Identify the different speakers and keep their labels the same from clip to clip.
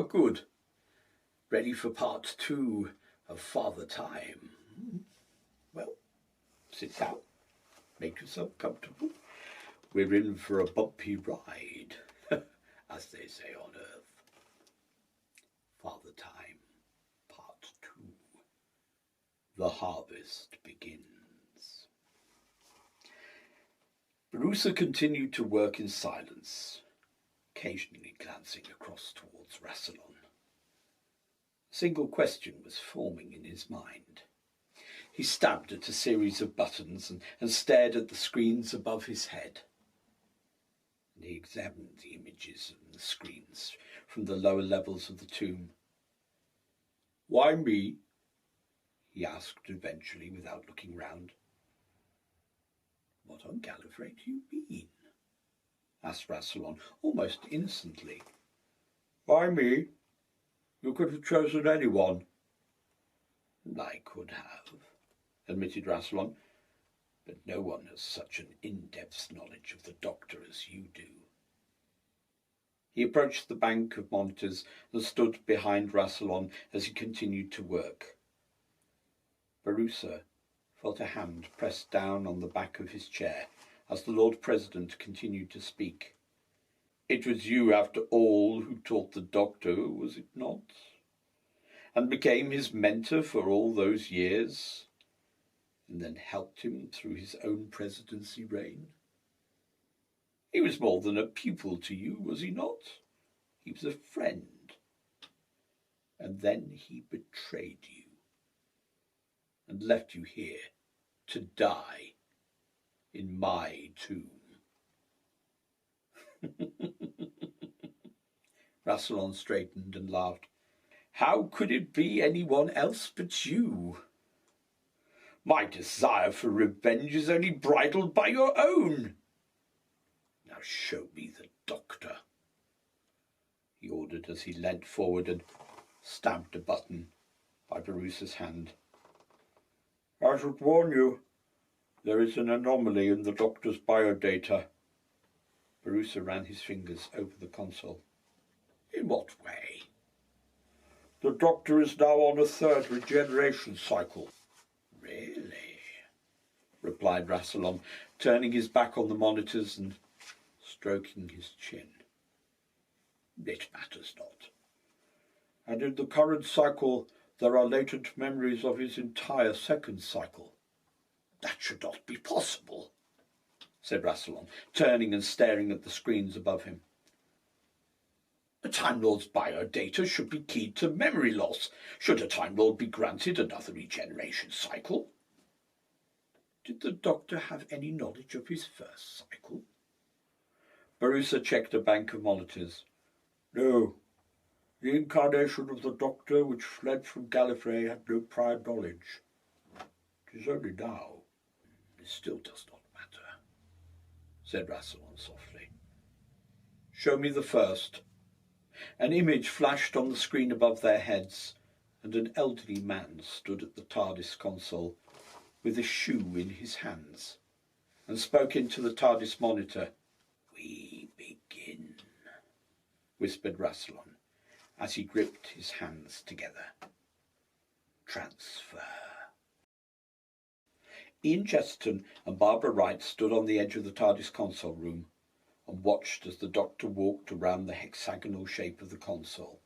Speaker 1: good. Ready for part 2 of Father Time. Well, sit down. Make yourself comfortable. We're in for a bumpy ride, as they say on Earth. Father Time, part 2. The harvest begins. Barusa continued to work in silence, occasionally glancing across towards Rassilon. A single question was forming in his mind. He stabbed at a series of buttons and stared at the screens above his head. And he examined the images on the screens from the lower levels of the tomb. "Why me?" he asked eventually without looking round. "What on Gallifrey do you mean?" asked Rassilon, almost innocently. "Why me? You could have chosen anyone." "I could have," admitted Rassilon, "but no one has such an in-depth knowledge of the Doctor as you do." He approached the bank of monitors and stood behind Rassilon as he continued to work. Barusa felt a hand pressed down on the back of his chair as the Lord President continued to speak. "It was you, after all, who taught the Doctor, was it not? And became his mentor for all those years, and then helped him through his own presidency reign? He was more than a pupil to you, was he not? He was a friend. And then he betrayed you, and left you here to die in my tomb." Rassilon straightened and laughed. "How could it be anyone else but you? My desire for revenge is only bridled by your own. Now show me the Doctor," he ordered as he leant forward and stabbed a button by Barusa's hand. "I should warn you, there is an anomaly in the Doctor's biodata." Barusa ran his fingers over the console. "In what way?" "The Doctor is now on a 3rd regeneration cycle." "Really?" replied Rassilon, turning his back on the monitors and stroking his chin. "It matters not." "And in the current cycle there are latent memories of his entire 2nd cycle." "That should not be possible," said Rassilon, turning and staring at the screens above him. "A Time Lord's biodata should be keyed to memory loss, should a Time Lord be granted another regeneration cycle." "Did the Doctor have any knowledge of his 1st cycle?" Barusa checked a bank of monitors. "No. The incarnation of the Doctor which fled from Gallifrey had no prior knowledge. It is only now." "It still does not matter," said Rassilon softly. "Show me the 1st. An image flashed on the screen above their heads, and an elderly man stood at the TARDIS console with a shoe in his hands, and spoke into the TARDIS monitor. "We begin," whispered Rassilon, as he gripped his hands together. "Transfer." Ian Chesterton and Barbara Wright stood on the edge of the TARDIS console room and watched as the Doctor walked around the hexagonal shape of the console.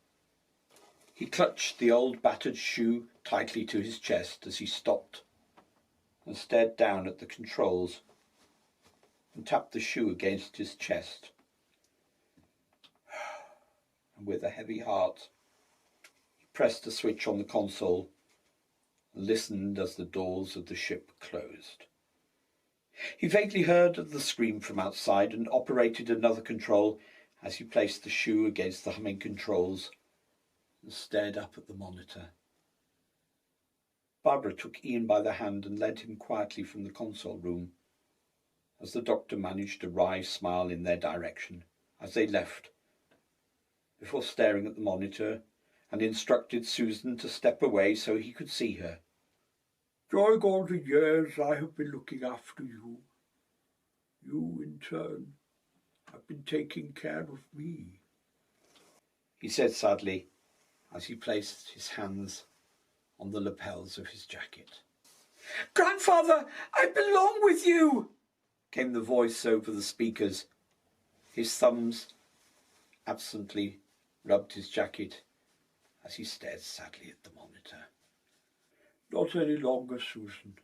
Speaker 1: He clutched the old battered shoe tightly to his chest as he stopped and stared down at the controls and tapped the shoe against his chest. And with a heavy heart, he pressed a switch on the console and listened as the doors of the ship closed. He vaguely heard the scream from outside and operated another control as he placed the shoe against the humming controls and stared up at the monitor. Barbara took Ian by the hand and led him quietly from the console room, as the Doctor managed a wry smile in their direction as they left, before staring at the monitor and instructed Susan to step away so he could see her. "During all the years I have been looking after you, you, in turn, have been taking care of me," he said sadly, as he placed his hands on the lapels of his jacket. "Grandfather, I belong with you," came the voice over the speakers. His thumbs absently rubbed his jacket as he stared sadly at the monitor. "Not any longer, Susan."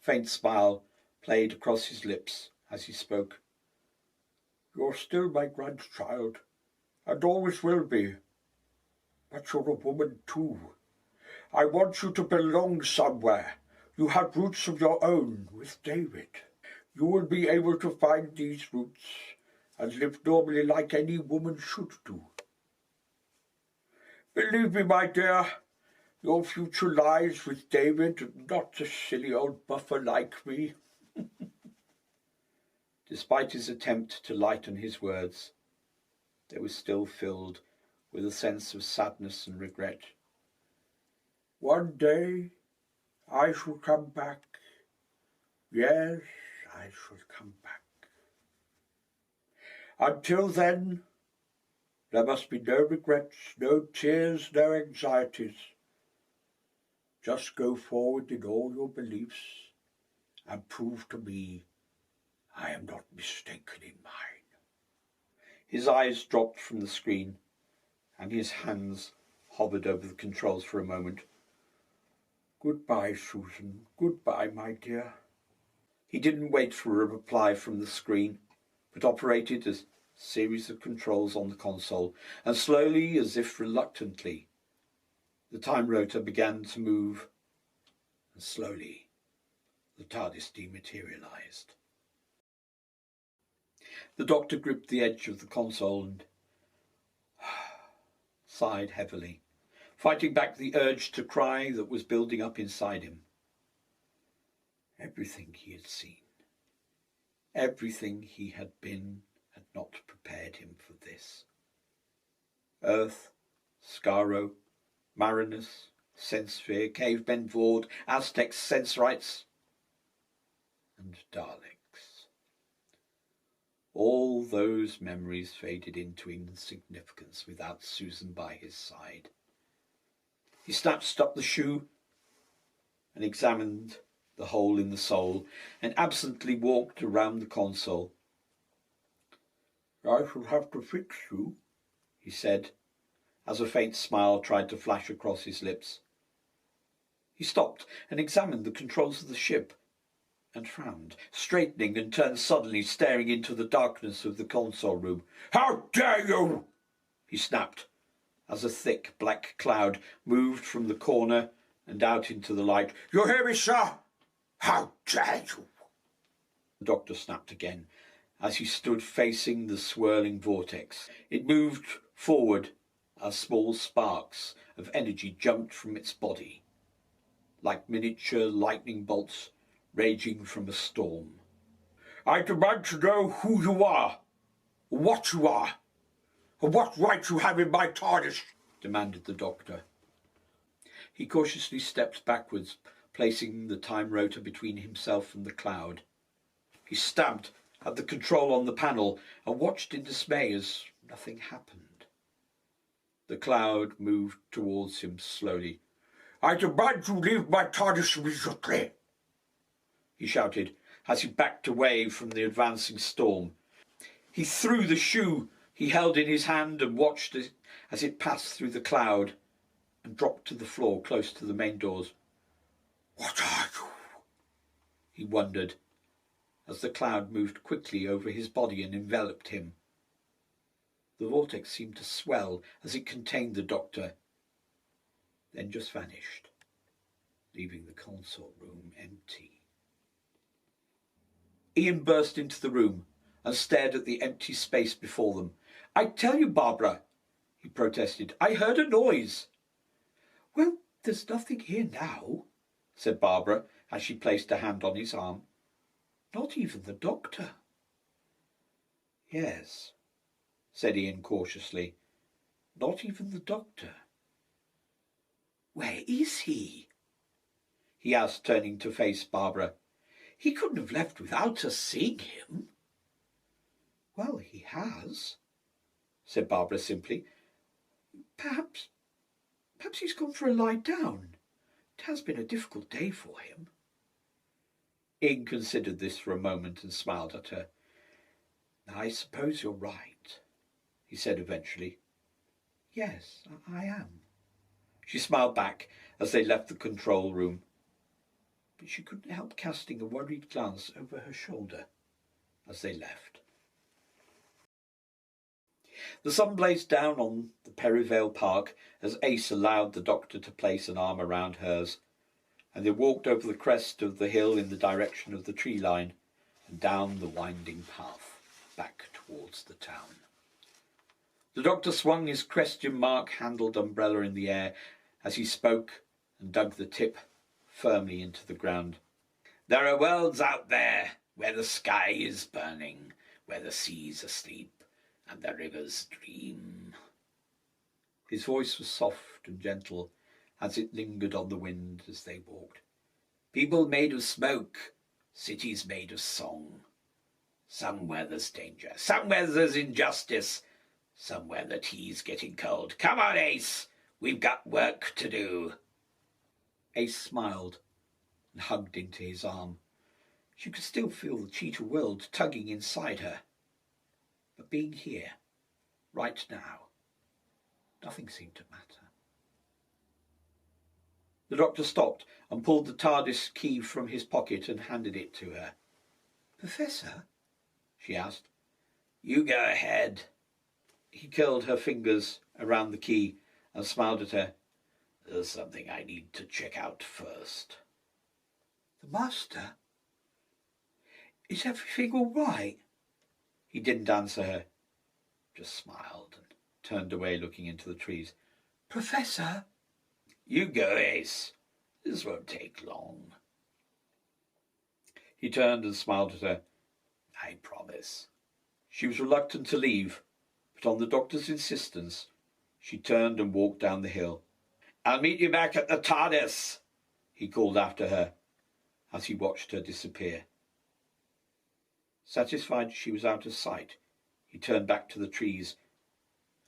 Speaker 1: A faint smile played across his lips as he spoke. "You're still my grandchild, and always will be. But you're a woman too. I want you to belong somewhere. You have roots of your own with David. You will be able to find these roots and live normally like any woman should do. Believe me, my dear, your future lies with David, and not a silly old buffer like me." Despite his attempt to lighten his words, they were still filled with a sense of sadness and regret. "One day I shall come back. Yes, I shall come back. Until then, there must be no regrets, no tears, no anxieties. Just go forward in all your beliefs and prove to me I am not mistaken in mine." His eyes dropped from the screen and his hands hovered over the controls for a moment. "Goodbye, Susan. Goodbye, my dear." He didn't wait for a reply from the screen, but operated a series of controls on the console, and slowly, as if reluctantly, the time rotor began to move, and slowly the TARDIS dematerialized. The Doctor gripped the edge of the console and sighed heavily, fighting back the urge to cry that was building up inside him. Everything he had seen, everything he had been, had not prepared him for this. Earth, Skaro, Marinus, Sensphere, Cavemen Vord, Aztecs, Sensorites, and Daleks. All those memories faded into insignificance without Susan by his side. He snatched up the shoe and examined the hole in the sole, and absently walked around the console. "I shall have to fix you," he said, as a faint smile tried to flash across his lips. He stopped and examined the controls of the ship, and frowned, straightening and turned suddenly, staring into the darkness of the console room. "How dare you!" he snapped, as a thick black cloud moved from the corner and out into the light. "You hear me, sir? How dare you!" The Doctor snapped again, as he stood facing the swirling vortex. It moved forward as small sparks of energy jumped from its body, like miniature lightning bolts raging from a storm. "I demand to know who you are, what you are, and what right you have in my TARDIS," demanded the Doctor. He cautiously stepped backwards, placing the time rotor between himself and the cloud. He stabbed at the control on the panel and watched in dismay as nothing happened. The cloud moved towards him slowly. "I demand you leave my TARDIS immediately," he shouted as he backed away from the advancing storm. He threw the shoe he held in his hand and watched it as it passed through the cloud and dropped to the floor close to the main doors. "What are you?" he wondered, as the cloud moved quickly over his body and enveloped him. The vortex seemed to swell as it contained the Doctor, then just vanished, leaving the console room empty. Ian burst into the room and stared at the empty space before them. "I tell you, Barbara," he protested, "I heard a noise." "Well, there's nothing here now," said Barbara as she placed a hand on his arm. "Not even the Doctor." "Yes," said Ian cautiously, "not even the Doctor." "Where is he?" he asked, turning to face Barbara. "He couldn't have left without us seeing him." "Well, he has," said Barbara simply. "Perhaps Perhaps he's gone for a lie down. It has been a difficult day for him. Ian considered this for a moment and smiled at her. I suppose you're right, he said eventually. Yes, I am. She smiled back as they left the control room, but she couldn't help casting a worried glance over her shoulder as they left. The sun blazed down on the Perivale Park as Ace allowed the doctor to place an arm around hers, and they walked over the crest of the hill in the direction of the tree line and down the winding path back towards the town. The doctor swung his question mark-handled umbrella in the air as he spoke and dug the tip firmly into the ground. There are worlds out there where the sky is burning, where the sea's asleep, and the rivers dream. His voice was soft and gentle as it lingered on the wind as they walked. People made of smoke, cities made of song. Somewhere there's danger, somewhere there's injustice, somewhere the tea's getting cold. Come on, Ace, we've got work to do. Ace smiled and hugged into his arm. She could still feel the cheetah world tugging inside her. But being here, right now, nothing seemed to matter. The doctor stopped and pulled the TARDIS key from his pocket and handed it to her. Professor? She asked. You go ahead. He curled her fingers around the key and smiled at her. There's something I need to check out first. The master? Is everything all right? He didn't answer her, just smiled and turned away looking into the trees. Professor? You go, Ace. This won't take long. He turned and smiled at her. I promise. She was reluctant to leave, but on the doctor's insistence, she turned and walked down the hill. I'll meet you back at the TARDIS, he called after her as he watched her disappear. Satisfied she was out of sight, he turned back to the trees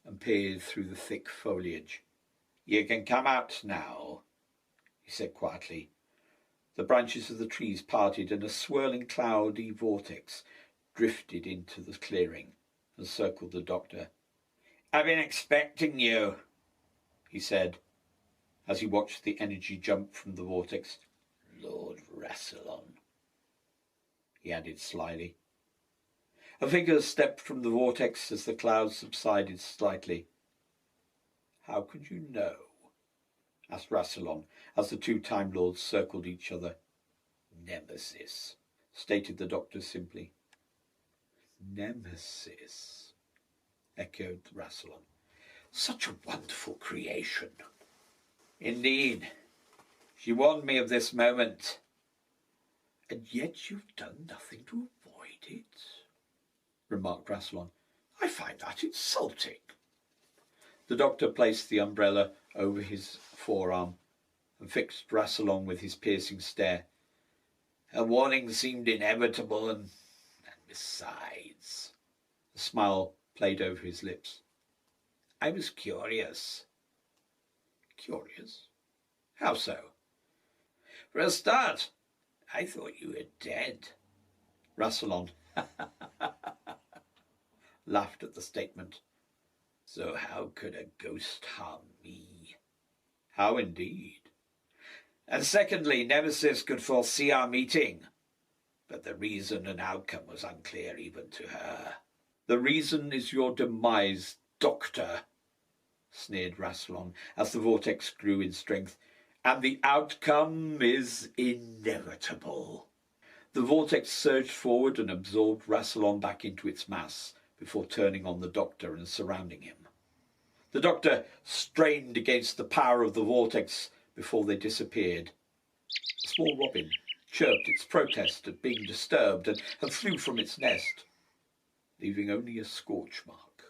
Speaker 1: and peered through the thick foliage. You can come out now, he said quietly. The branches of the trees parted and a swirling cloudy vortex drifted into the clearing and circled the doctor. I've been expecting you, he said, as he watched the energy jump from the vortex. Lord Rassilon, he added slyly. A figure stepped from the vortex as the clouds subsided slightly. How could you know? Asked Rassilon as the two Time Lords circled each other. Nemesis, stated the doctor simply. Nemesis, echoed Rassilon. Such a wonderful creation. Indeed. She warned me of this moment. And yet you've done nothing to avoid it, remarked Rassilon. I find that insulting. The doctor placed the umbrella over his forearm and fixed Rassilon with his piercing stare. Her warning seemed inevitable, and besides, a smile played over his lips. I was curious. Curious? How so? For a start, I thought you were dead. Rassilon laughed at the statement. So how could a ghost harm me? How indeed? And secondly, Nemesis could foresee our meeting, but the reason and outcome was unclear even to her. The reason is your demise, Doctor, sneered Rassilon as the vortex grew in strength, and the outcome is inevitable. The vortex surged forward and absorbed Rassilon back into its mass before turning on the doctor and surrounding him. The doctor strained against the power of the vortex before they disappeared. A small robin chirped its protest at being disturbed and flew from its nest, leaving only a scorch mark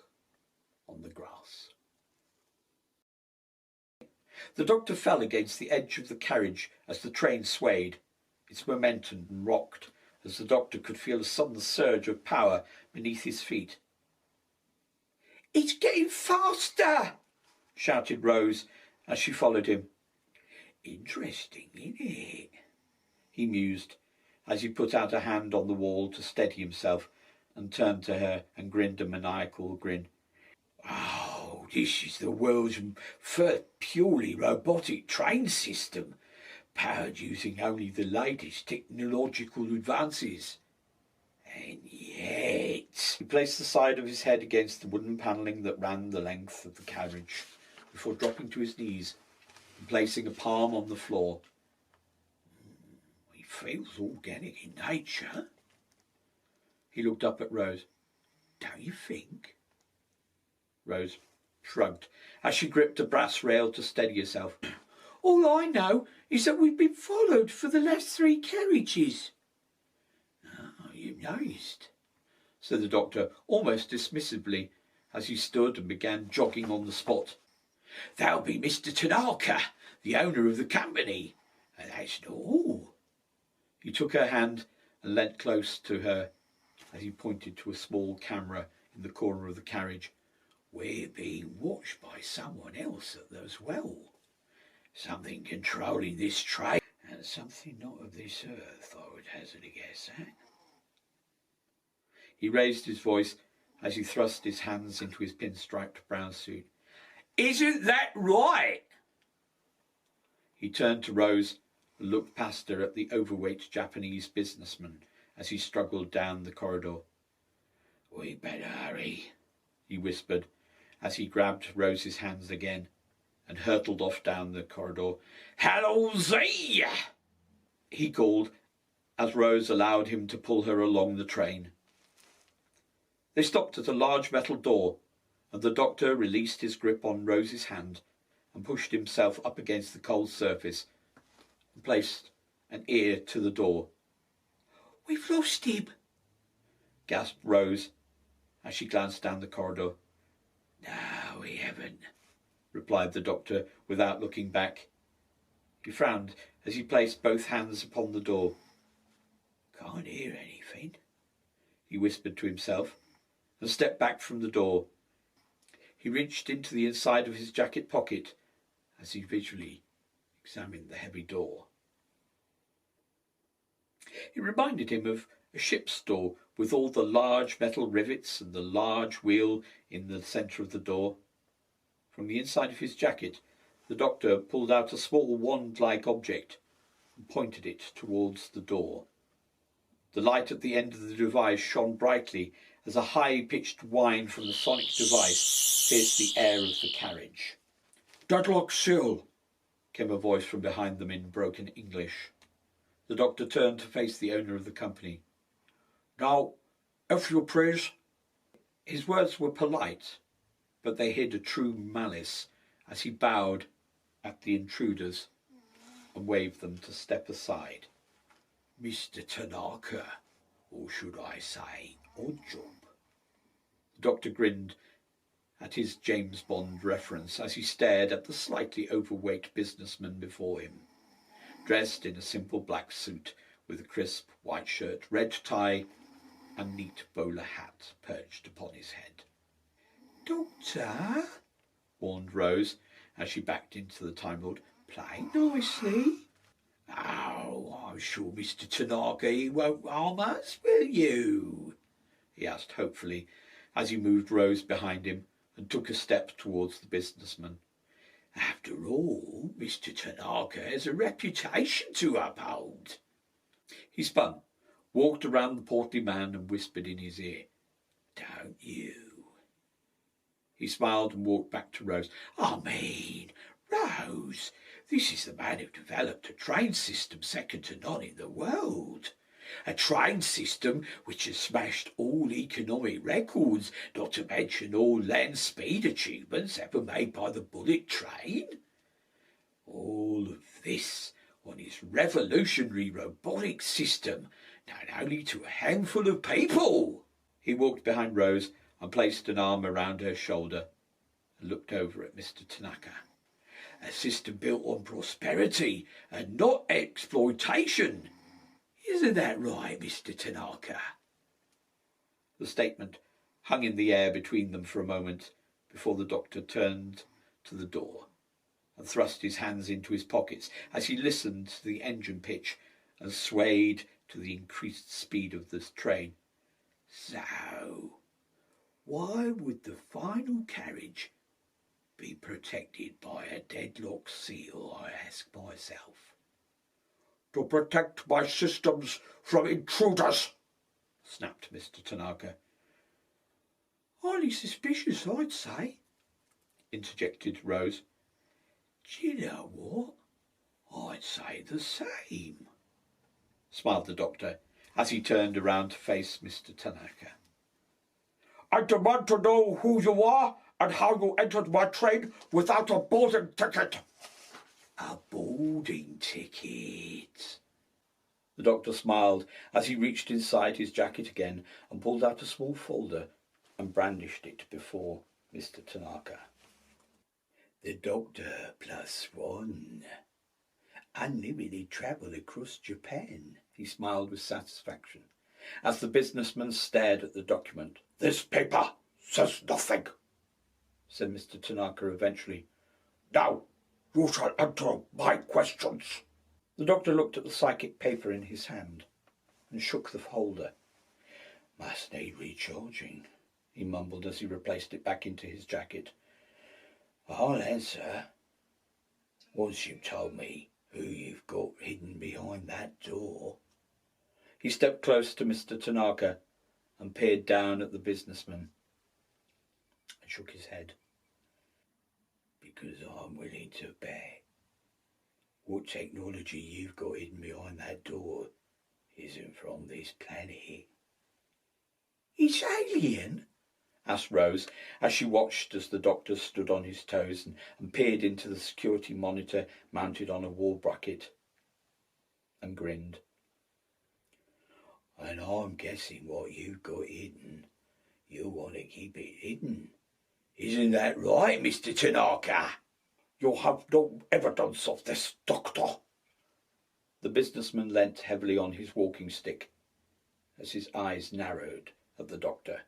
Speaker 1: on the grass. The doctor fell against the edge of the carriage as the train swayed. Its momentum rocked as the doctor could feel a sudden surge of power beneath his feet. It's getting faster, shouted Rose as she followed him. "Interesting, isn't it?" he mused, as he put out a hand on the wall to steady himself and turned to her and grinned a maniacal grin. "Oh, this is the world's first purely robotic train system, powered using only the latest technological advances. And yet..." He placed the side of his head against the wooden panelling that ran the length of the carriage, before dropping to his knees and placing a palm on the floor. "It feels organic in nature." He looked up at Rose. "Don't you think?" Rose shrugged as she gripped a brass rail to steady herself. "All I know is that we've been followed for the last 3 carriages." "Oh, you noticed," said the doctor, almost dismissively, as he stood and began jogging on the spot. "That'll be Mr. Tanaka, the owner of the company. And that's not all." He took her hand and leant close to her as he pointed to a small camera in the corner of the carriage. "We're being watched by someone else as well. Something controlling this train, and something not of this earth, I would hazard a guess at." He raised his voice as he thrust his hands into his pinstriped brown suit. "Isn't that right?" He turned to Rose and looked past her at the overweight Japanese businessman as he struggled down the corridor. "We'd better hurry," he whispered as he grabbed Rose's hands again and hurtled off down the corridor. "Hello there!" he called as Rose allowed him to pull her along the train. They stopped at a large metal door, and the doctor released his grip on Rose's hand and pushed himself up against the cold surface and placed an ear to the door. "We've lost him," gasped Rose as she glanced down the corridor. "No, we haven't," replied the doctor without looking back. He frowned as he placed both hands upon the door. "Can't hear anything," he whispered to himself, and stepped back from the door. He reached into the inside of his jacket pocket as he visually examined the heavy door. It reminded him of a ship's door with all the large metal rivets and the large wheel in the centre of the door. From the inside of his jacket, the doctor pulled out a small wand-like object and pointed it towards the door. The light at the end of the device shone brightly as a high-pitched whine from the sonic device pierced the air of the carriage. "Deadlock Seal," came a voice from behind them in broken English. The doctor turned to face the owner of the company. "Now, if you please." His words were polite, but they hid a true malice as he bowed at the intruders and waved them to step aside. "Mr. Tanaka, or should I say Oddjob?" The doctor grinned at his James Bond reference as he stared at the slightly overweight businessman before him, dressed in a simple black suit with a crisp white shirt, red tie and neat bowler hat perched upon his head. "Doctor," warned Rose as she backed into the Time Lord, "play nicely." "Oh, I'm sure Mr. Tanaka, he won't harm us, will you?" he asked hopefully as he moved Rose behind him and took a step towards the businessman. "After all, Mr. Tanaka has a reputation to uphold." He spun, walked around the portly man and whispered in his ear, "Don't you?" He smiled and walked back to Rose. "I mean, Rose, this is the man who developed a train system second to none in the world. A train system which has smashed all economic records, not to mention all land speed achievements ever made by the bullet train. All of this on his revolutionary robotic system, known only to a handful of people." He walked behind Rose and placed an arm around her shoulder and looked over at Mr. Tanaka. "A system built on prosperity and not exploitation. Isn't that right, Mr. Tanaka?" The statement hung in the air between them for a moment before the doctor turned to the door and thrust his hands into his pockets as he listened to the engine pitch and swayed to the increased speed of the train. So, why would the final carriage be protected by a deadlock seal, I ask myself? To protect my systems from intruders, snapped Mr. Tanaka. Highly suspicious, I'd say, interjected Rose. Do you know what? I'd say the same, smiled the doctor as he turned around to face Mr. Tanaka. I demand to know who you are and how you entered my train without a boarding ticket. A boarding ticket? The doctor smiled as he reached inside his jacket again and pulled out a small folder and brandished it before Mr. Tanaka. The Doctor +1. Unlimited travel across Japan, he smiled with satisfaction, as the businessman stared at the document. This paper says nothing, said Mr. Tanaka eventually. Now, you shall answer my questions. The doctor looked at the psychic paper in his hand and shook the folder. Must need recharging, he mumbled as he replaced it back into his jacket. I'll answer. Once you've told me who you've got hidden behind that door. He stepped close to Mr. Tanaka and peered down at the businessman and shook his head. Because I'm willing to bet what technology you've got hidden behind that door isn't from this planet. It's alien? Asked Rose as she watched as the doctor stood on his toes and peered into the security monitor mounted on a wall bracket and grinned. And I'm guessing what you've got hidden, you want to keep it hidden. Isn't that right, Mr. Tanaka? You have no evidence of this, Doctor. The businessman leant heavily on his walking stick as his eyes narrowed at the doctor.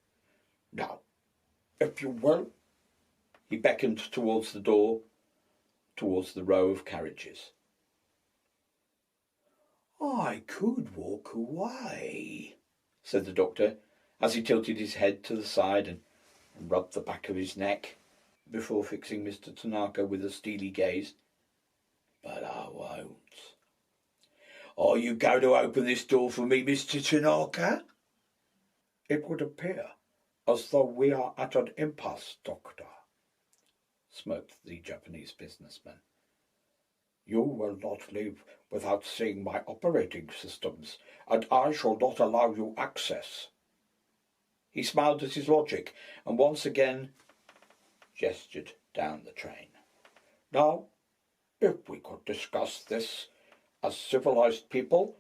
Speaker 1: Now, if you will. He beckoned towards the door, towards the row of carriages. I could walk away, said the doctor, as he tilted his head to the side and rubbed the back of his neck before fixing Mr. Tanaka with a steely gaze. But I won't. Are you going to open this door for me, Mr. Tanaka? It would appear as though we are at an impasse, Doctor, smirked the Japanese businessman. You will not leave without seeing my operating systems, and I shall not allow you access. He smiled at his logic and once again gestured down the train. Now, if we could discuss this as civilized people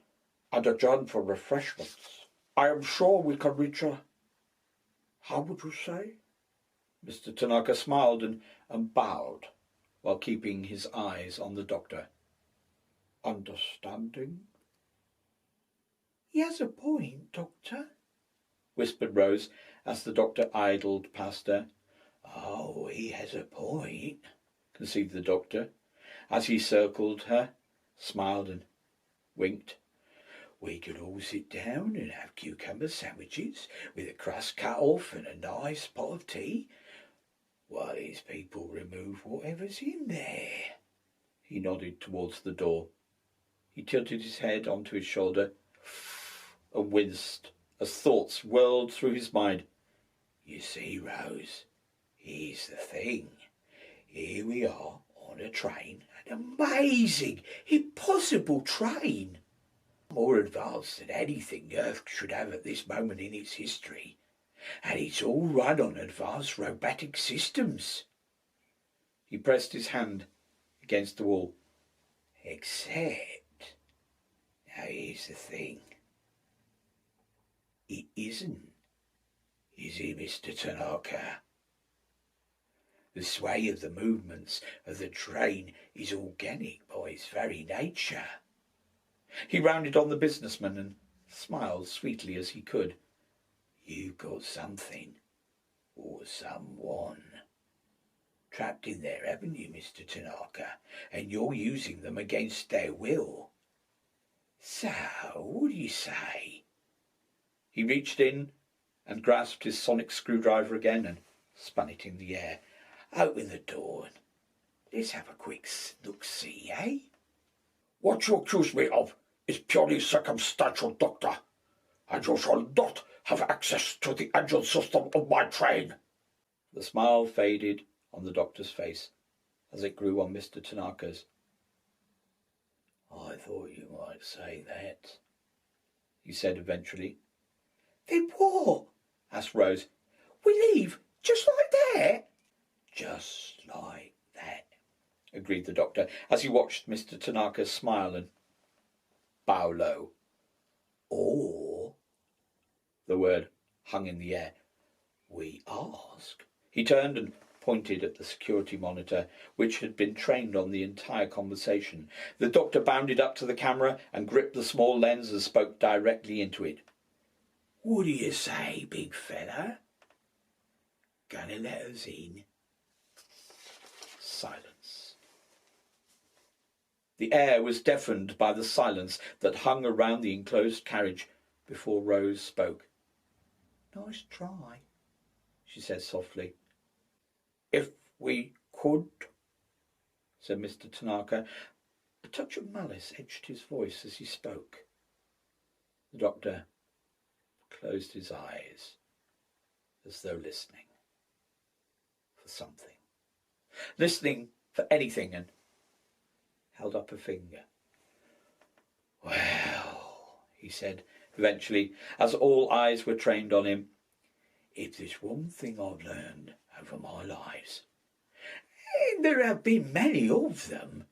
Speaker 1: and adjourn for refreshments, I am sure we can reach a... How would you say? Mr. Tanaka smiled and bowed while keeping his eyes on the doctor. Understanding? He has a point, Doctor, whispered Rose as the doctor idled past her. Oh, he has a point, conceded the doctor, as he circled her, smiled and winked. We could all sit down and have cucumber sandwiches with a crust cut off and a nice pot of tea while these people remove whatever's in there. He nodded towards the door. He tilted his head onto his shoulder and winced as thoughts whirled through his mind. You see, Rose, here's the thing. Here we are on a train, an amazing, impossible train. More advanced than anything Earth should have at this moment in its history. And it's all run on advanced robotic systems. He pressed his hand against the wall. Except, now here's the thing. It isn't, is it, Mr. Tanaka? The sway of the movements of the train is organic by its very nature. He rounded on the businessman and smiled sweetly as he could. You've got something, or someone, trapped in there, haven't you, Mr. Tanaka? And you're using them against their will. So, what do you say?" He reached in and grasped his sonic screwdriver again and spun it in the air. "Open the door and let's have a quick look-see, eh?" "What you accuse me of is purely circumstantial, Doctor, and you shall not have access to the engine system of my train." The smile faded on the doctor's face as it grew on Mr. Tanaka's. "I thought you might say that," he said eventually. "Then what?" asked Rose. "We leave just like that?" "Just like that," agreed the doctor as he watched Mr. Tanaka smile and bow low. "Or," the word hung in the air, "we ask." He turned and pointed at the security monitor, which had been trained on the entire conversation. The doctor bounded up to the camera and gripped the small lens and spoke directly into it. "What do you say, big fella? Gonna let us in?" Silence. The air was deafened by the silence that hung around the enclosed carriage before Rose spoke. "Nice try," she said softly. "If we could," said Mr. Tanaka. A touch of malice edged his voice as he spoke. The doctor closed his eyes as though listening for something. Listening for anything, and held up a finger. "Well," he said eventually, as all eyes were trained on him, "if there's one thing I've learned over my lives, and there have been many of them,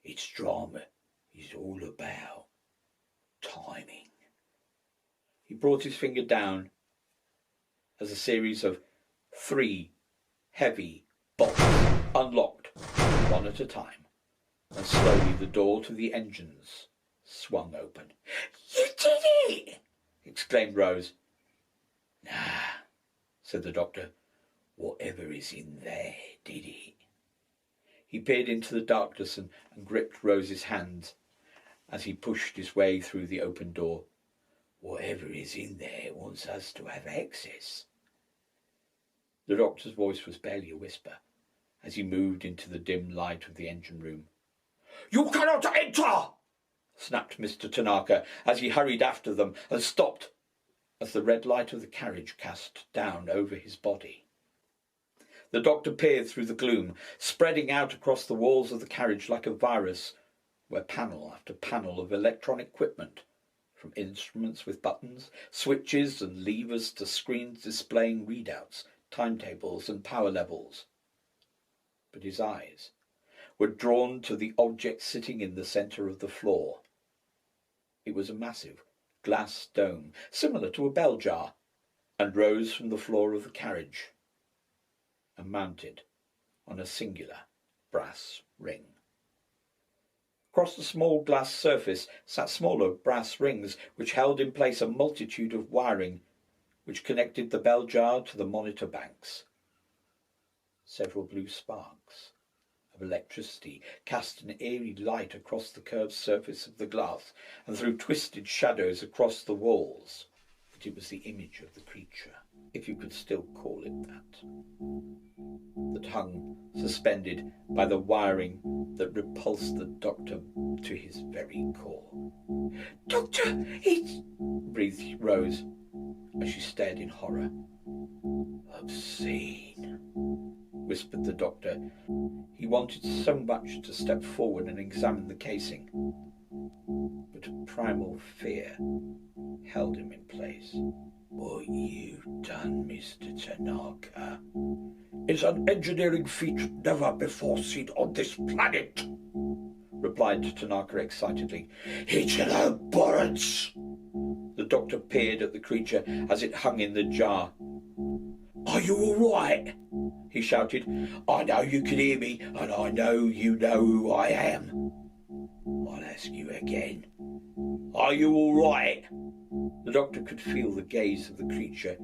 Speaker 1: it's drama is all about timing." He brought his finger down as a series of 3 heavy bolts unlocked one at a time, and slowly the door to the engines swung open. "You did it!" exclaimed Rose. "Nah," said the doctor. "Whatever is in there did it." He peered into the darkness and gripped Rose's hand as he pushed his way through the open door. "Whatever is in there wants us to have access." The doctor's voice was barely a whisper as he moved into the dim light of the engine room. "You cannot enter!" snapped Mr. Tanaka as he hurried after them and stopped as the red light of the carriage cast down over his body. The doctor peered through the gloom, spreading out across the walls of the carriage like a virus, where panel after panel of electronic equipment, from instruments with buttons, switches and levers to screens displaying readouts, timetables and power levels. But his eyes were drawn to the object sitting in the centre of the floor. It was a massive glass dome, similar to a bell jar, and rose from the floor of the carriage, and mounted on a singular brass ring. Across the small glass surface sat smaller brass rings which held in place a multitude of wiring which connected the bell jar to the monitor banks. Several blue sparks of electricity cast an eerie light across the curved surface of the glass and threw twisted shadows across the walls. But it was the image of the creature, if you could still call it that hung suspended by the wiring that repulsed the doctor to his very core. "Doctor, it's..." breathed Rose as she stared in horror. "Obscene," whispered the doctor. He wanted so much to step forward and examine the casing, but a primal fear held him in place. "What you've done, Mr. Tanaka, is an engineering feat never before seen on this planet," replied Tanaka excitedly. "It's an abhorrence." The doctor peered at the creature as it hung in the jar. "Are you all right?" he shouted. "I know you can hear me, and I know you know who I am. I'll ask you again. Are you all right?" The doctor could feel the gaze of the creature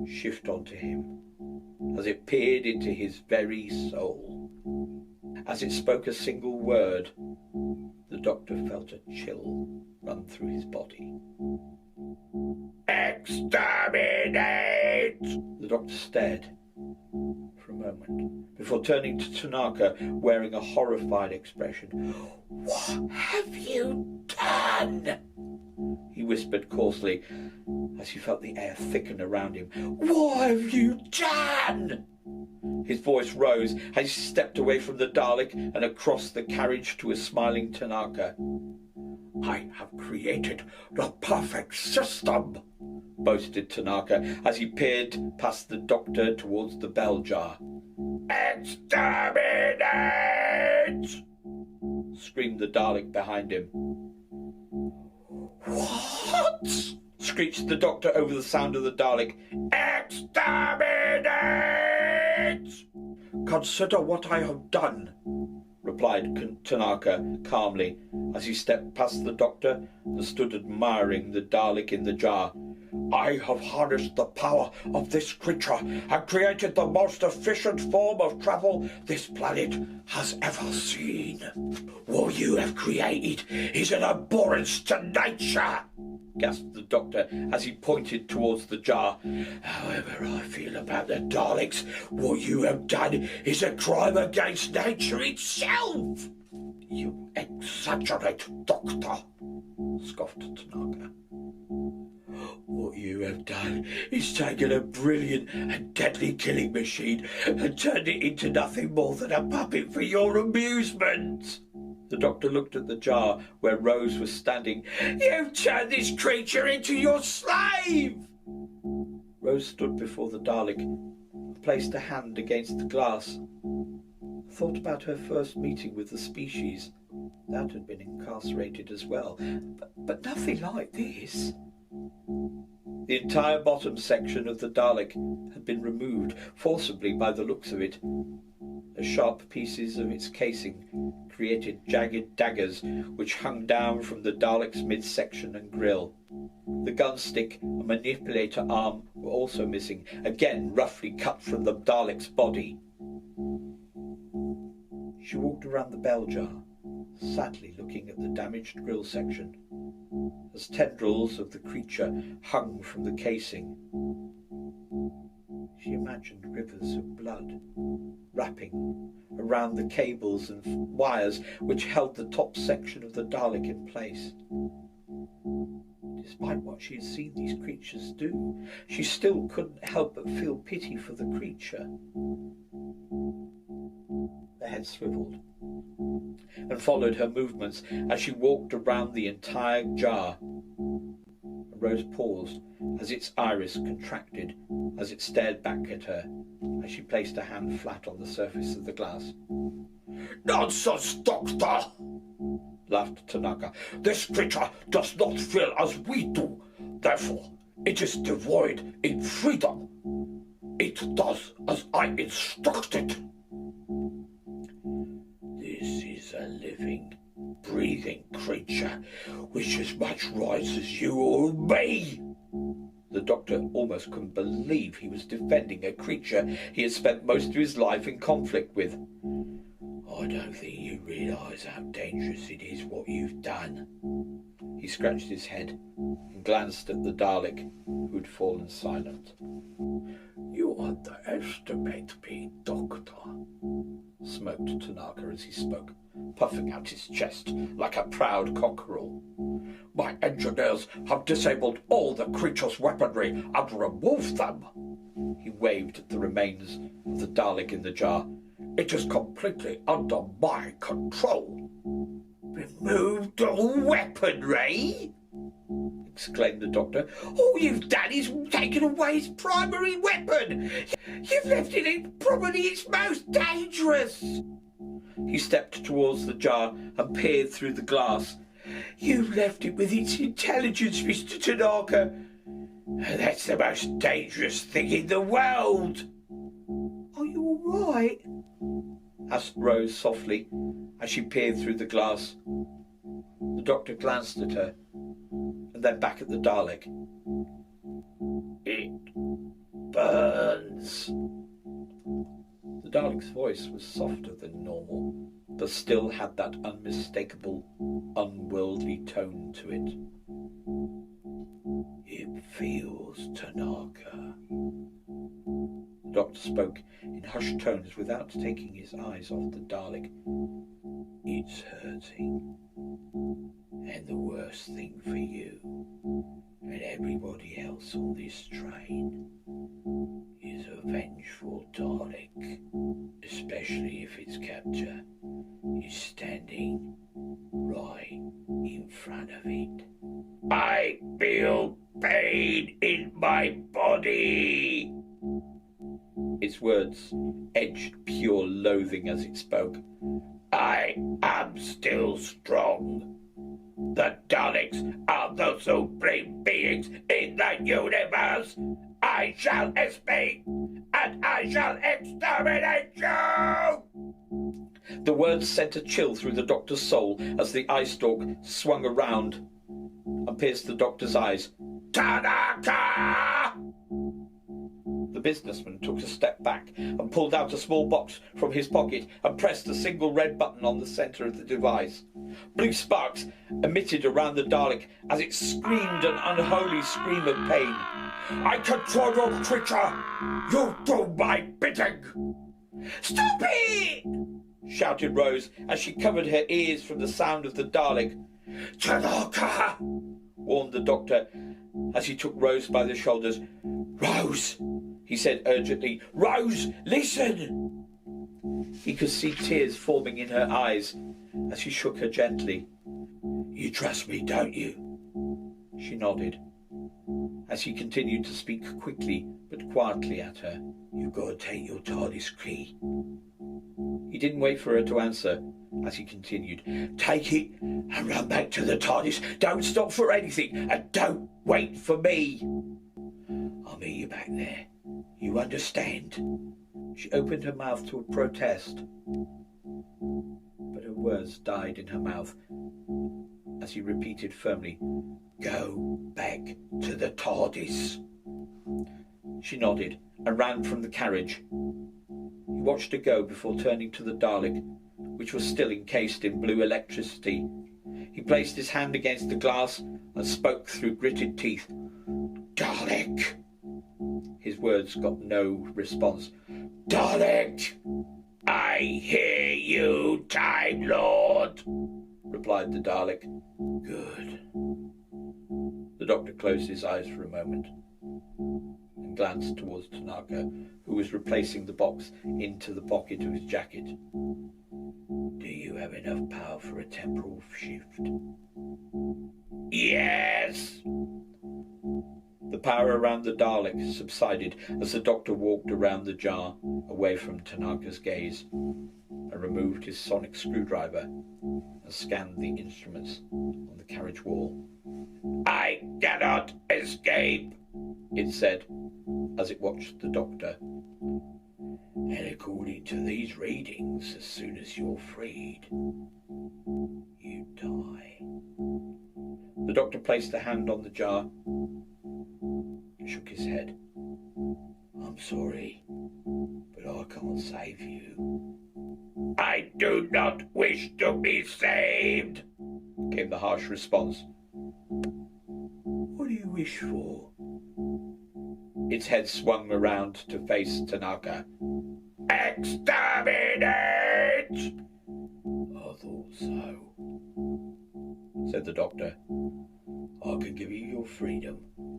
Speaker 1: shift onto him. as it peered into his very soul. As it spoke a single word, the doctor felt a chill run through his body. "Exterminate!" The doctor stared for a moment before turning to Tanaka, wearing a horrified expression. "What have you done?" he whispered coarsely, as he felt the air thicken around him. "What have you done?" His voice rose as he stepped away from the Dalek and across the carriage to a smiling Tanaka. "I have created the perfect system," boasted Tanaka as he peered past the doctor towards the bell jar. "Exterminate!" screamed the Dalek behind him. "What?" screeched the doctor over the sound of the Dalek. "Exterminate!" "Consider what I have done," replied Tanaka calmly, as he stepped past the doctor and stood admiring the Dalek in the jar. "I have harnessed the power of this creature and created the most efficient form of travel this planet has ever seen. What you have created is an abhorrence to nature," gasped the doctor as he pointed towards the jar. "However I feel about the Daleks, what you have done is a crime against nature itself." "You exaggerate, Doctor," scoffed Tanaka. "What you have done is taken a brilliant and deadly killing machine and turned it into nothing more than a puppet for your amusement." The doctor looked at the jar where Rose was standing. "You've turned this creature into your slave!" Rose stood before the Dalek, placed a hand against the glass, thought about her first meeting with the species. That had been incarcerated as well, but nothing like this. The entire bottom section of the Dalek had been removed forcibly by the looks of it. The sharp pieces of its casing created jagged daggers which hung down from the Dalek's midsection and grill. The gun stick and manipulator arm were also missing, again roughly cut from the Dalek's body. She walked around the bell jar, sadly looking at the damaged grill section, as tendrils of the creature hung from the casing. She imagined rivers of blood wrapping around the cables and wires which held the top section of the Dalek in place. Despite what she had seen these creatures do, she still couldn't help but feel pity for the creature. The head swiveled and followed her movements as she walked around the entire jar. Rose paused as its iris contracted as it stared back at her as she placed a hand flat on the surface of the glass. "Nonsense, Doctor!" laughed Tanaka. "This creature does not feel as we do. Therefore, it is devoid in freedom. It does as I instruct it." "This is a living, breathing creature with as much rights as you or me." The doctor almost couldn't believe he was defending a creature he had spent most of his life in conflict with. "I don't think you realise how dangerous it is what you've done." He scratched his head and glanced at the Dalek, who'd fallen silent. "You underestimate me, Doctor," smirked Tanaka as he spoke, puffing out his chest like a proud cockerel. "My engineers have disabled all the creature's weaponry and removed them." He waved at the remains of the Dalek in the jar. "It is completely under my control." "Removed all weaponry?" exclaimed the doctor. "All you've done is taken away its primary weapon. You've left it probably its most dangerous." He stepped towards the jar and peered through the glass. "You've left it with its intelligence, Mr. Tanaka. That's the most dangerous thing in the world." "Are you all right?" asked Rose softly as she peered through the glass. The doctor glanced at her and then back at the Dalek. "It burns," Dalek's voice was softer than normal, but still had that unmistakable, unworldly tone to it. "It feels, Tanaka." The doctor spoke in hushed tones without taking his eyes off the Dalek. "It's hurting. And the worst thing for you and everybody else on this train is a vengeful Dalek, especially if its captor is standing right in front of it. I feel pain in my body." Its words edged pure loathing as it spoke. "I am still strong. The Daleks are the supreme beings in the universe. I shall escape, and I shall exterminate you!" The words sent a chill through the doctor's soul as the eye stalk swung around and pierced the doctor's eyes. "Tanaka!" The businessman took a step back and pulled out a small box from his pocket and pressed a single red button on the centre of the device. Blue sparks emitted around the Dalek as it screamed an unholy scream of pain. "I control your creature! You do my bidding!" "Stop it!" shouted Rose as she covered her ears from the sound of the Dalek. "Tanaka!" warned the doctor as he took Rose by the shoulders. "Rose!" he said urgently. "Rose, listen!" He could see tears forming in her eyes as he shook her gently. "You trust me, don't you?" She nodded as he continued to speak quickly but quietly at her. "You've got to take your TARDIS key." He didn't wait for her to answer as he continued. "Take it and run back to the TARDIS. Don't stop for anything and don't wait for me. I'll meet you back there. You understand?" She opened her mouth to protest, but her words died in her mouth as he repeated firmly, "Go back to the TARDIS." She nodded and ran from the carriage. He watched her go before turning to the Dalek, which was still encased in blue electricity. He placed his hand against the glass and spoke through gritted teeth. "Dalek!" His words got no response. "Dalek! I hear you, Time Lord," replied the Dalek. "Good." The doctor closed his eyes for a moment and glanced towards Tanaka, who was replacing the box into the pocket of his jacket. "Do you have enough power for a temporal shift?" "Yes." The power around the Dalek subsided as the doctor walked around the jar, away from Tanaka's gaze, and removed his sonic screwdriver and scanned the instruments on the carriage wall. "I cannot escape," it said, as it watched the doctor. "And according to these readings, as soon as you're freed, you die." The doctor placed a hand on the jar and shook his head. "I'm sorry, but I can't save you." "I do not wish to be saved," came the harsh response. "What do you wish for?" Its head swung around to face Tanaka. "Exterminate!" "I thought so," said the doctor. "I can give you your freedom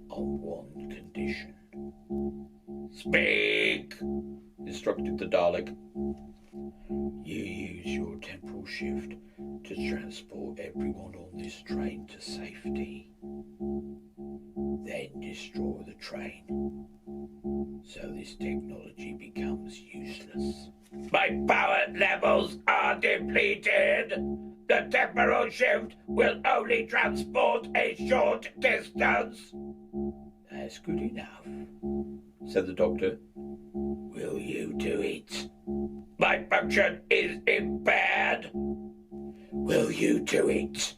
Speaker 1: on one condition." "Speak," instructed the Dalek. "You use your temporal shift to transport everyone on this train to safety. Then destroy the train, so this technology becomes useless." "My power levels are depleted. The temporal shift will only transport a short distance." "That's good enough," said the doctor. "Will you do it?" "My function is impaired." "Will you do it?"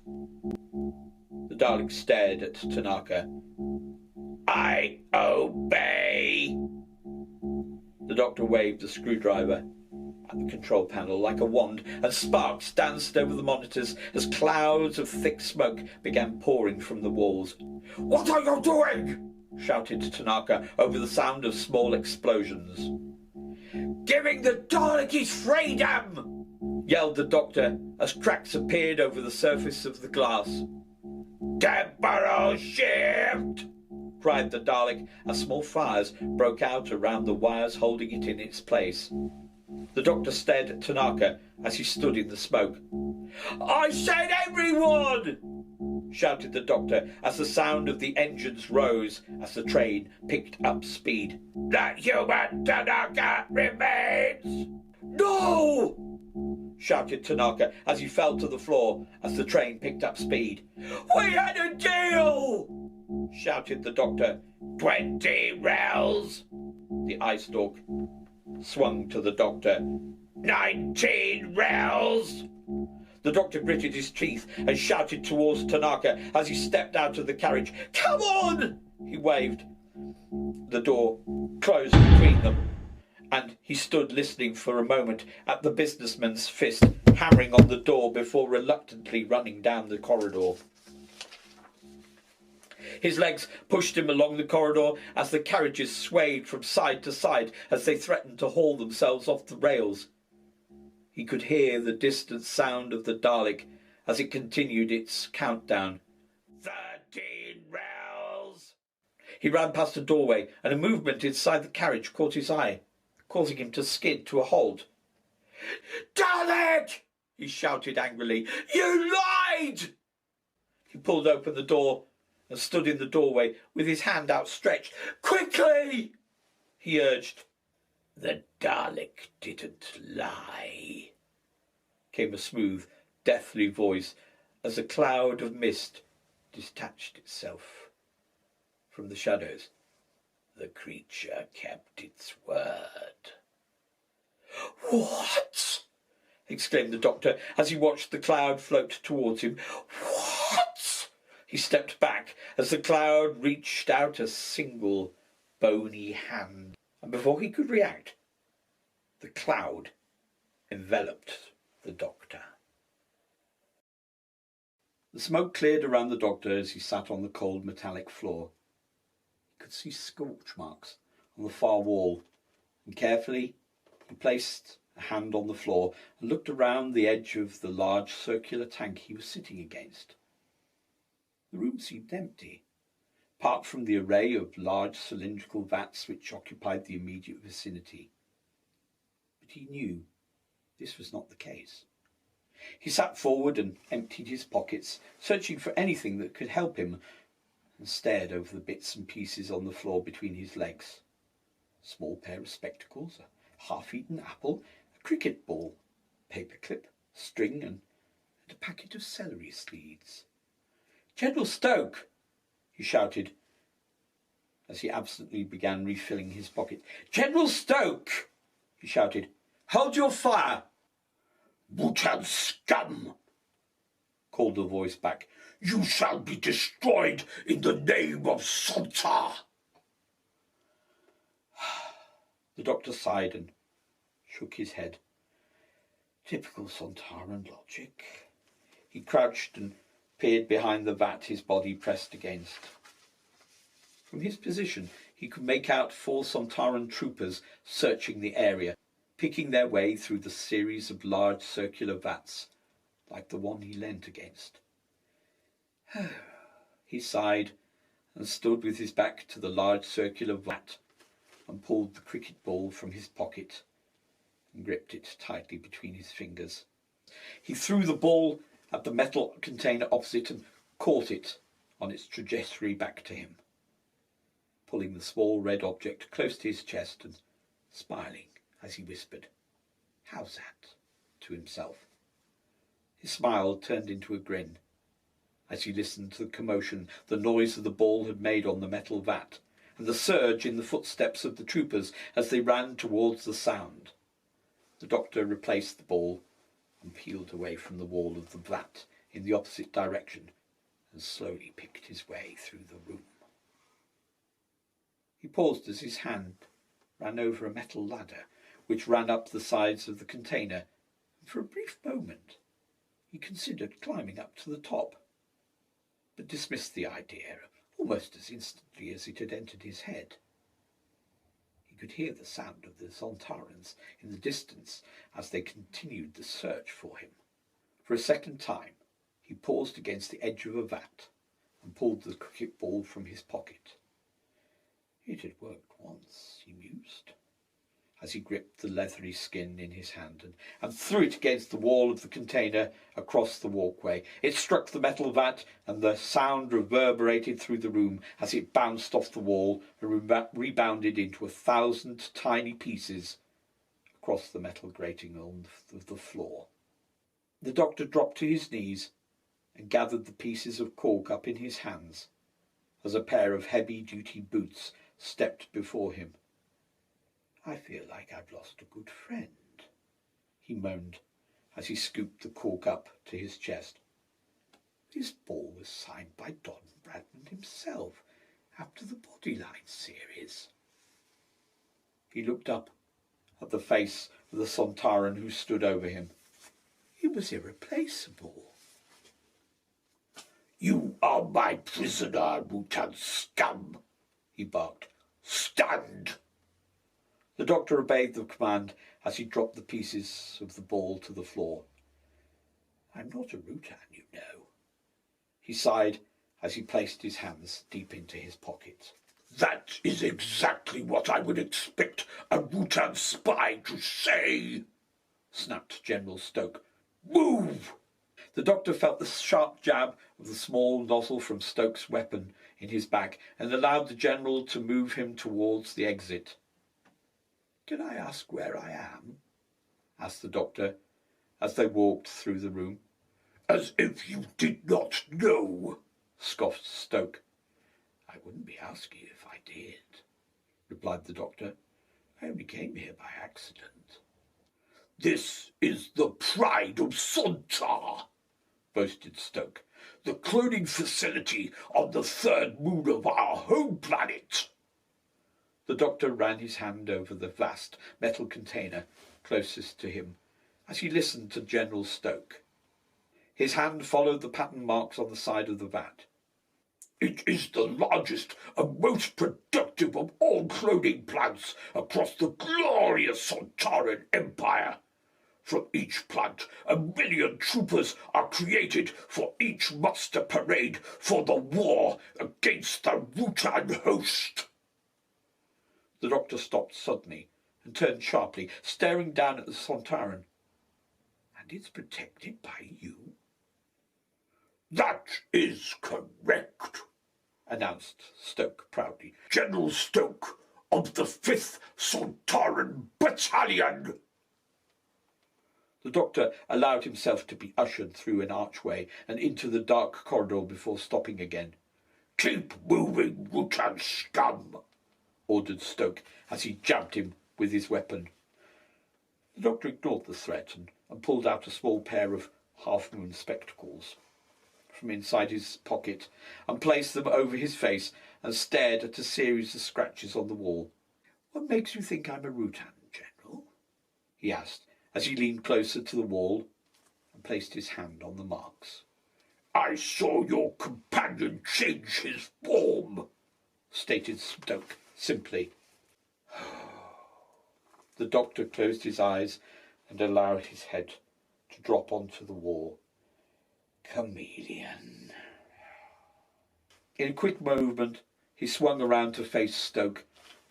Speaker 1: The Dalek stared at Tanaka. "I obey." The doctor waved the screwdriver at the control panel like a wand, and sparks danced over the monitors as clouds of thick smoke began pouring from the walls. "What are you doing?" shouted Tanaka over the sound of small explosions. "Giving the Dalek his freedom!" yelled the Doctor as cracks appeared over the surface of the glass. "Temporal shift!" cried the Dalek as small fires broke out around the wires holding it in its place. The Doctor stared at Tanaka as he stood in the smoke. "I said everyone!" shouted the Doctor as the sound of the engines rose as the train picked up speed. "That human Tanaka remains!" "No!" shouted Tanaka as he fell to the floor as the train picked up speed. "We had a deal!" shouted the Doctor. 20 rels! The eye stalk swung to the Doctor. 19 rels! The Doctor gritted his teeth and shouted towards Tanaka as he stepped out of the carriage. "Come on!" he waved. The door closed between them, and he stood listening for a moment at the businessman's fist hammering on the door before reluctantly running down the corridor. His legs pushed him along the corridor as the carriages swayed from side to side as they threatened to haul themselves off the rails. He could hear the distant sound of the Dalek as it continued its countdown. 13 rels! He ran past a doorway, and a movement inside the carriage caught his eye, causing him to skid to a halt. "Dalek!" he shouted angrily. "You lied!" He pulled open the door and stood in the doorway with his hand outstretched. "Quickly!" he urged. "The Dalek didn't lie," came a smooth, deathly voice as a cloud of mist detached itself from the shadows. "The creature kept its word." "What?" exclaimed the Doctor as he watched the cloud float towards him. "What?" He stepped back as the cloud reached out a single bony hand, and before he could react, the cloud enveloped the Doctor. The smoke cleared around the Doctor as he sat on the cold metallic floor. He could see scorch marks on the far wall, and carefully he placed a hand on the floor and looked around the edge of the large circular tank he was sitting against. The room seemed empty, apart from the array of large cylindrical vats which occupied the immediate vicinity. But he knew this was not the case. He sat forward and emptied his pockets, searching for anything that could help him, and stared over the bits and pieces on the floor between his legs. A small pair of spectacles, a half-eaten apple, a cricket ball, a paperclip, string, and a packet of celery seeds. "General Stoke!" he shouted as he absently began refilling his pocket. "General Stoke!" he shouted. "Hold your fire!" "Wutan scum!" called the voice back. "You shall be destroyed in the name of Sontar!" The Doctor sighed and shook his head. Typical Sontaran logic. He crouched and peered behind the vat his body pressed against. From his position, he could make out 4 Sontaran troopers searching the area, picking their way through the series of large circular vats, like the one he leant against. He sighed and stood with his back to the large circular vat and pulled the cricket ball from his pocket and gripped it tightly between his fingers. He threw the ball at the metal container opposite and caught it on its trajectory back to him, pulling the small red object close to his chest and smiling as he whispered, "How's that?" to himself. His smile turned into a grin as he listened to the commotion the noise of the ball had made on the metal vat, and the surge in the footsteps of the troopers as they ran towards the sound. The Doctor replaced the ball and peeled away from the wall of the vat in the opposite direction and slowly picked his way through the room. He paused as his hand ran over a metal ladder which ran up the sides of the container, and for a brief moment he considered climbing up to the top, but dismissed the idea almost as instantly as it had entered his head. He could hear the sound of the Sontarans in the distance as they continued the search for him. For a second time he paused against the edge of a vat and pulled the cricket ball from his pocket. It had worked once, he mused, as he gripped the leathery skin in his hand and threw it against the wall of the container across the walkway. It struck the metal vat, and the sound reverberated through the room as it bounced off the wall and rebounded into 1,000 tiny pieces across the metal grating on the floor. The doctor dropped to his knees and gathered the pieces of cork up in his hands as a pair of heavy-duty boots stepped before him. "I feel like I've lost a good friend," he moaned as he scooped the cork up to his chest. "This ball was signed by Don Bradman himself after the Bodyline series." He looked up at the face of the Sontaran who stood over him. It was irreplaceable. "You are my prisoner, Rutan scum," he barked. "Stand!" The doctor obeyed the command as he dropped the pieces of the ball to the floor. "I'm not a Rutan, you know." He sighed as he placed his hands deep into his pockets. "That is exactly what I would expect a Rutan spy to say," snapped General Stoke. "Move!" The doctor felt the sharp jab of the small nozzle from Stoke's weapon in his back and allowed the general to move him towards the exit. "Can I ask where I am?" asked the doctor as they walked through the room. "As if you did not know," scoffed Stoke. "I wouldn't be asking if I did," replied the doctor. "I only came here by accident." "This is the pride of Sontar," boasted Stoke. "The cloning facility on the third moon of our home planet." The doctor ran his hand over the vast metal container closest to him as he listened to General Stoke. His hand followed the pattern marks on the side of the vat. "It is the largest and most productive of all cloning plants across the glorious Sontaran Empire. From each plant, 1,000,000 troopers are created for each muster parade for the war against the Rutan host." The doctor stopped suddenly and turned sharply, staring down at the Sontaran. "And it's protected by you?" "That is correct," announced Stoke proudly. "General Stoke of the 5th Sontaran Battalion." The doctor allowed himself to be ushered through an archway and into the dark corridor before stopping again. "Keep moving, Rutan scum," ordered Stoke as he jabbed him with his weapon. The doctor ignored the threat and pulled out a small pair of half-moon spectacles from inside his pocket and placed them over his face and stared at a series of scratches on the wall. "What makes you think I'm a Rutan, General?" he asked as he leaned closer to the wall and placed his hand on the marks. "I saw your companion change his form," stated Stoke simply. The doctor closed his eyes and allowed his head to drop onto the wall. "Chameleon." In a quick movement, he swung around to face Stoke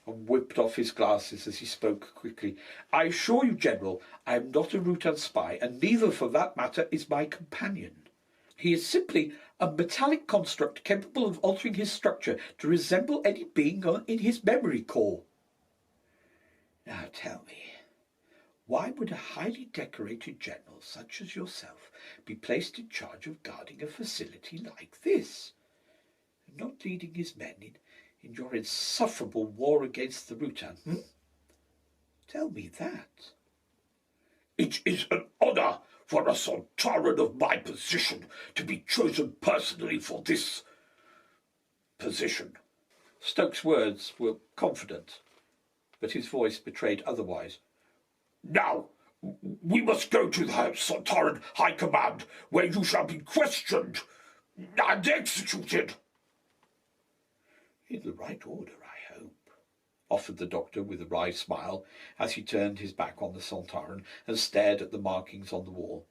Speaker 1: and whipped off his glasses as he spoke quickly. "I assure you, General, I am not a Rutan spy, and neither, for that matter, is my companion. He is simply a metallic construct capable of altering his structure to resemble any being in his memory core. Now tell me, why would a highly decorated general such as yourself be placed in charge of guarding a facility like this, and not leading his men in your insufferable war against the Rutan? Tell me that." "It is an honour for a Sontaran of my position to be chosen personally for this position." Stoke's words were confident, but his voice betrayed otherwise. Now, we must go to the Sontaran High Command, where you shall be questioned and executed. In the right order, I hope, offered the doctor with a wry smile as he turned his back on the Sontaran and stared at the markings on the wall.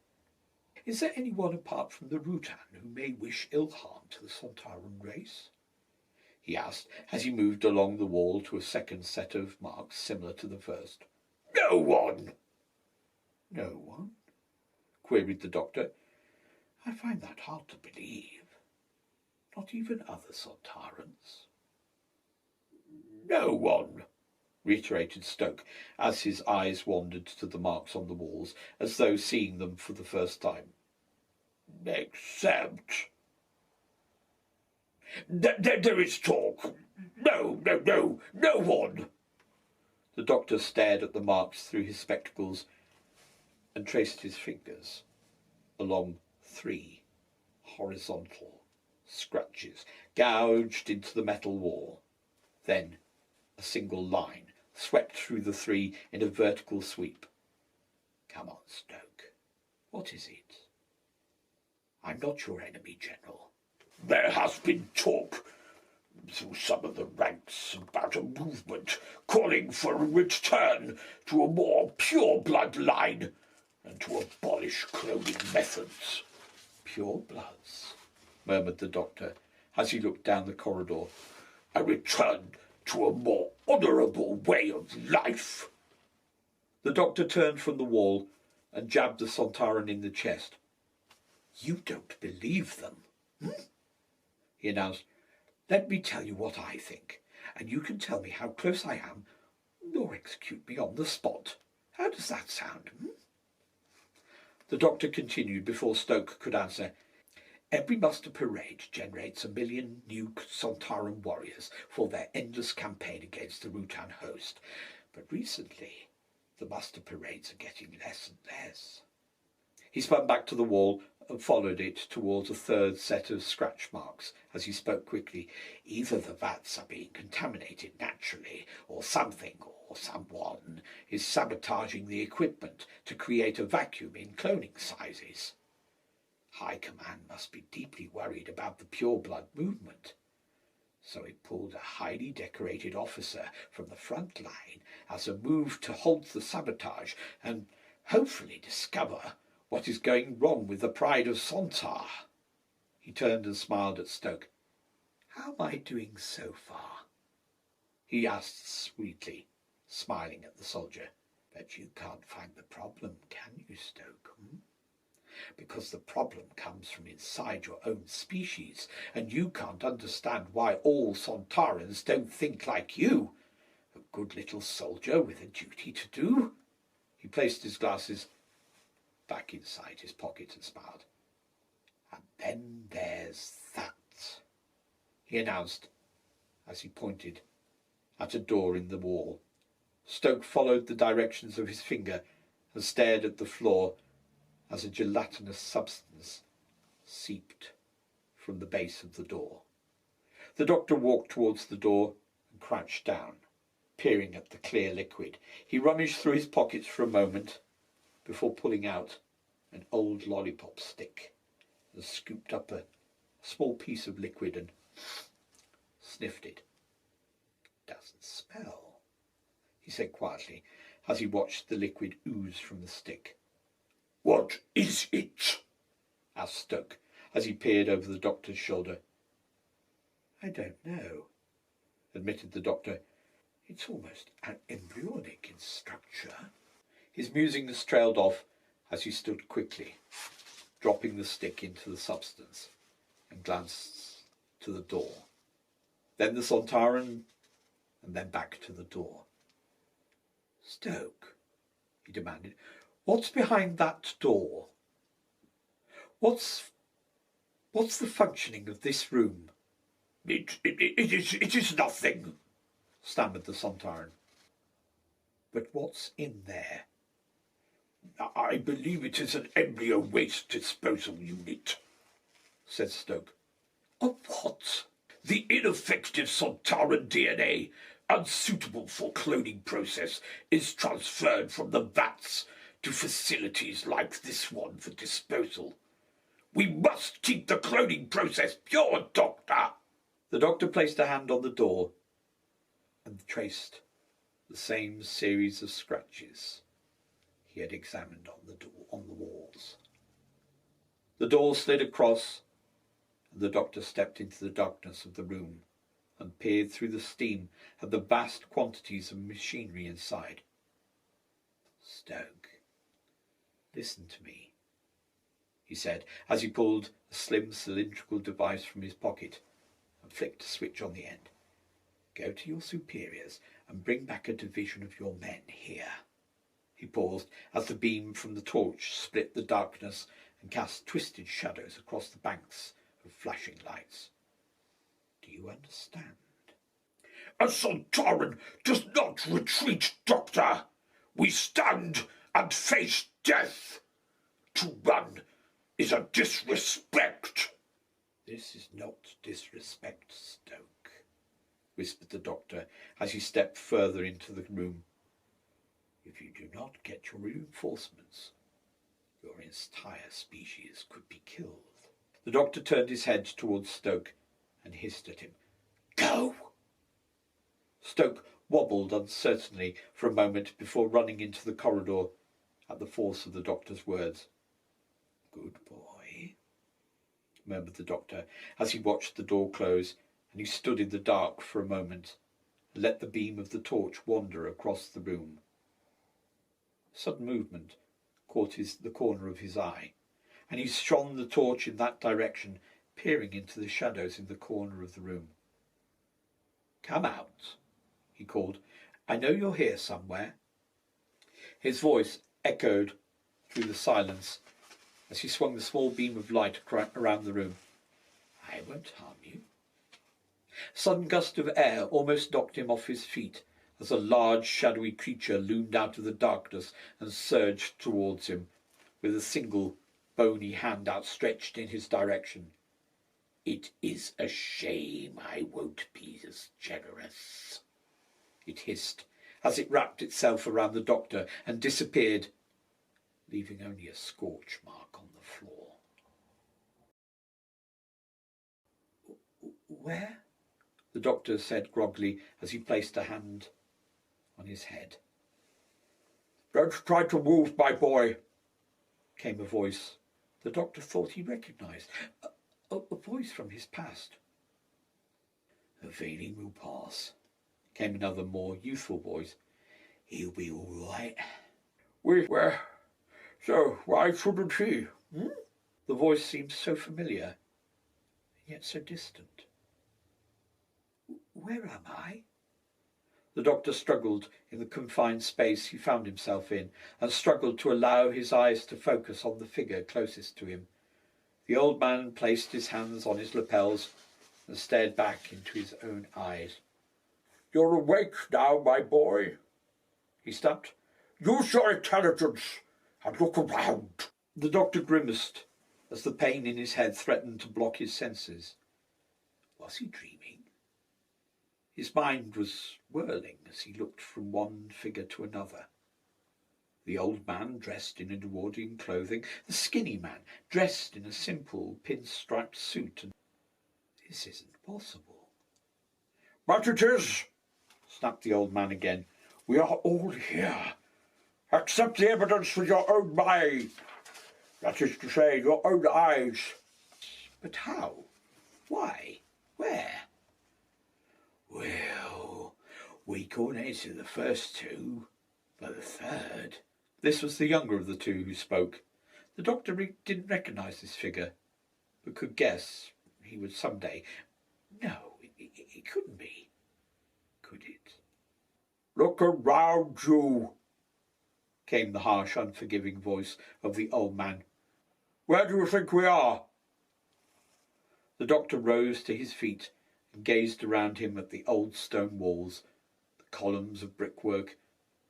Speaker 1: Is there anyone apart from the Rutan who may wish ill harm to the Sontaran race? He asked as he moved along the wall to a second set of marks similar to the first. No one. No one? Queried the doctor. I find that hard to believe. Not even other Sontarans. No one, reiterated Stoke, as his eyes wandered to the marks on the walls, as though seeing them for the first time. Except... There is talk. No one. The doctor stared at the marks through his spectacles and traced his fingers along 3 horizontal scratches gouged into the metal wall. Then a single line swept through the 3 in a vertical sweep. Come on, Stoke. What is it? I'm not your enemy, General. There has been talk through some of the ranks about a movement calling for a return to a more pure blood line and to abolish cloning methods. Pure bloods, murmured the doctor as he looked down the corridor. A return to a more honourable way of life. The doctor turned from the wall and jabbed the Sontaran in the chest. You don't believe them, he announced. Let me tell you what I think, and you can tell me how close I am, or execute me on the spot. How does that sound? The doctor continued before Stoke could answer. Every muster parade generates 1 million new Sontaran warriors for their endless campaign against the Rutan host. But recently, the muster parades are getting less and less. He spun back to the wall and followed it towards a third set of scratch marks as he spoke quickly. Either the vats are being contaminated naturally, or something or someone is sabotaging the equipment to create a vacuum in cloning sizes. High Command must be deeply worried about the pure blood movement. So it pulled a highly decorated officer from the front line as a move to halt the sabotage and hopefully discover what is going wrong with the pride of Sontar. He turned and smiled at Stoke. How am I doing so far? He asked sweetly, smiling at the soldier. But you can't find the problem, can you, Stoke? Because the problem comes from inside your own species, and you can't understand why all Sontarans don't think like you. A good little soldier with a duty to do. He placed his glasses back inside his pocket and smiled. And then there's that, he announced as he pointed at a door in the wall. Stoke followed the directions of his finger and stared at the floor as a gelatinous substance seeped from the base of the door. The doctor walked towards the door and crouched down, peering at the clear liquid. He rummaged through his pockets for a moment before pulling out an old lollipop stick and scooped up a small piece of liquid and sniffed it. Doesn't smell, he said quietly as he watched the liquid ooze from the stick. What is it? Asked Stoke as he peered over the doctor's shoulder. I don't know, admitted the doctor. It's almost embryonic in structure. His musings trailed off as he stood quickly, dropping the stick into the substance, and glanced to the door. Then the Sontaran, and then back to the door. Stoke, he demanded, what's behind that door? What's the functioning of this room? It is nothing, stammered the Sontaran. But what's in there? I believe it is an embryo waste disposal unit, said Stoke. A what? The ineffective Sontaran DNA unsuitable for cloning process is transferred from the vats to facilities like this one for disposal. We must keep the cloning process pure, Doctor. The doctor placed a hand on the door and traced the same series of scratches he had examined on the walls. The door slid across, and the doctor stepped into the darkness of the room and peered through the steam at the vast quantities of machinery inside. Stoke, listen to me, he said, as he pulled a slim cylindrical device from his pocket and flicked a switch on the end. Go to your superiors and bring back a division of your men here. He paused as the beam from the torch split the darkness and cast twisted shadows across the banks of flashing lights. Do you understand? A Sontaran does not retreat, Doctor. We stand and face death. To run is a disrespect. This is not disrespect, Stoke, whispered the doctor as he stepped further into the room. If you do not get your reinforcements, your entire species could be killed. The doctor turned his head towards Stoke and hissed at him. Go! Stoke wobbled uncertainly for a moment before running into the corridor at the force of the doctor's words. Good boy, murmured the doctor as he watched the door close, and he stood in the dark for a moment and let the beam of the torch wander across the room. A sudden movement caught the corner of his eye, and he shone the torch in that direction, peering into the shadows in the corner of the room. Come out, he called. I know you're here somewhere. His voice echoed through the silence as he swung the small beam of light around the room. I won't harm you. A sudden gust of air almost knocked him off his feet as a large, shadowy creature loomed out of the darkness and surged towards him, with a single, bony hand outstretched in his direction. It is a shame I won't be as generous, it hissed, as it wrapped itself around the doctor and disappeared, leaving only a scorch mark on the floor. Where? The doctor said groggily as he placed a hand on his head. Don't try to move, my boy, came a voice the doctor thought he recognised. A voice from his past. The feeling will pass, came another more youthful voice. He'll be all right. So why shouldn't he? The voice seemed so familiar, yet so distant. Where am I? The doctor struggled in the confined space he found himself in, and struggled to allow his eyes to focus on the figure closest to him. The old man placed his hands on his lapels and stared back into his own eyes. You're awake now, my boy, he snapped. Use your intelligence and look around. The doctor grimaced as the pain in his head threatened to block his senses. Was he dreaming? His mind was whirling as he looked from one figure to another. The old man dressed in Edwardian clothing, the skinny man dressed in a simple pinstriped suit, and this isn't possible. But it is, snapped the old man again. We are all here. Accept the evidence with your own mind. That is to say, your own eyes. But how? Why? Where? Well, we can't answer the first two, but the third. This was the younger of the two who spoke. The doctor didn't recognise this figure, but could guess he would someday. No, it couldn't be. Could it? Look around you, came the harsh, unforgiving voice of the old man. Where do you think we are? The doctor rose to his feet and gazed around him at the old stone walls, the columns of brickwork,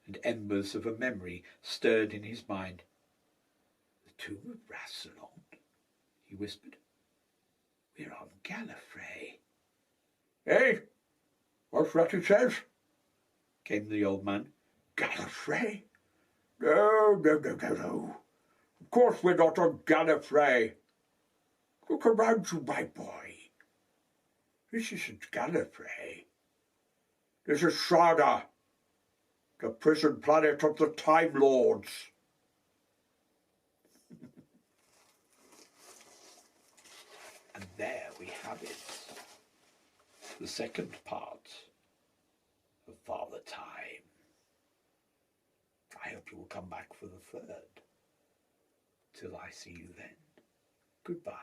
Speaker 1: and embers of a memory stirred in his mind. The tomb of Rassilon, he whispered. We're on Gallifrey. Eh? What's that it says? came the old man. Gallifrey? No, no, no, no, no. Of course we're not on Gallifrey. Look around you, my boy. This isn't Gallifrey. This is Shada, the prison planet of the Time Lords. And there we have it. The second part of Father Time. I hope you will come back for the third. Till I see you then. Goodbye.